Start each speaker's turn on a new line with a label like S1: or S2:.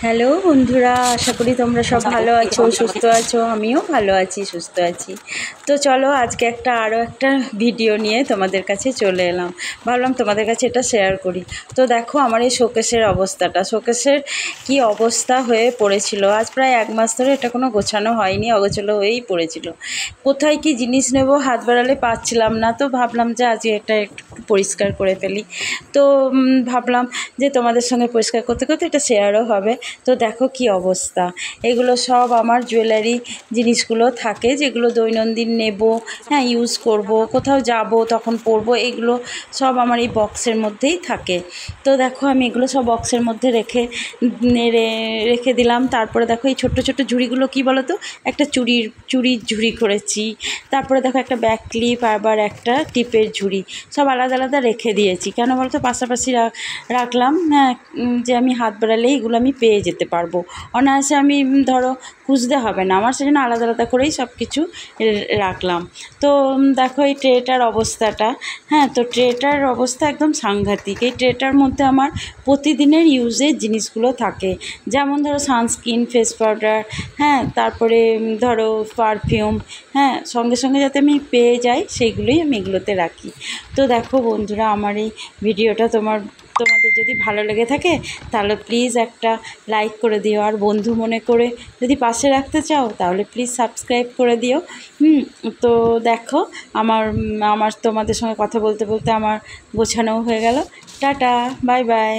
S1: Hello বন্ধুরা, আশা করি তোমরা সব ভালো আছো, সুস্থ আছো। আমিও ভালো আছি, সুস্থ আছি। তো চলো আজকে আরও একটা ভিডিও নিয়ে তোমাদের কাছে চলে এলাম। ভাবলাম তোমাদের কাছে এটা শেয়ার করি। তো দেখো আমার এই শোকেসের অবস্থাটা, শোকেসের কি অবস্থা হয়ে পড়েছিল। আজ প্রায় 1 মাস ধরে এটা কোনো গোছানো হয়নি, অগোছালো হয়েই পড়েছিল। কোথায় কি জিনিস নেব হাত বাড়ালে পাচ্ছিলাম না। তো ভাবলাম যে আজকে এটা একটু পরিষ্কার করে ফেলি। তো ভাবলাম যে তোমাদের সঙ্গে পরিষ্কার করতে করতে এটা শেয়ারও হবে। তো দেখো কি অবস্থা। এগুলো সব আমার জুয়েলারি জিনিসগুলো থাকে, যেগুলো দৈনন্দিন নেব, হ্যাঁ ইউজ করব, কোথাও যাব তখন পরবো, এগুলো সব আমার এই বক্সের মধ্যেই থাকে। তো দেখো আমি এগুলো সব বক্সের মধ্যে রেখে দিলাম। তারপরে দেখো এই ছোট্ট ছোট্ট ঝুড়িগুলো কি বলো তো, একটা চুড়ির ঝুড়ি করেছি। তারপরে দেখো একটা ব্যাক ক্লিপ, আবার একটা টিপের ঝুড়ি, সব আলাদা আলাদা রেখে দিয়েছি। কেন বলো তো, পাশাপাশি রাখলাম, হ্যাঁ, যে আমি হাত বাড়ালেই এগুলো আমি পেয়ে যেতে পারবো অনায়াসে। আমি ধরো খুঁজতে হবে না আমার, সেজন্য আলাদা আলাদা করেই সব কিছু রাখলাম। তো দেখো এই ট্রেটার অবস্থাটা, হ্যাঁ, তো ট্রেটার অবস্থা একদম সাংঘাতিক। এই ট্রেটার মধ্যে আমার প্রতিদিনের ইউজের জিনিসগুলো থাকে, যেমন ধরো সানস্ক্রিন, ফেস পাউডার, হ্যাঁ, তারপরে ধরো পারফিউম, হ্যাঁ, সঙ্গে সঙ্গে যাতে আমি পেয়ে যাই সেইগুলোই আমি এগুলোতে রাখি। তো দেখো বন্ধুরা, আমার এই ভিডিওটা তোমাদের যদি ভালো লেগে থাকে তাহলে প্লিজ একটা লাইক করে দিও, আর বন্ধু মনে করে যদি পাশে রাখতে চাও তাহলে প্লিজ সাবস্ক্রাইব করে দিও। তো দেখো আমার তোমাদের সঙ্গে কথা বলতে বলতে আমার গোছানোও হয়ে গেল। Tata, bye bye.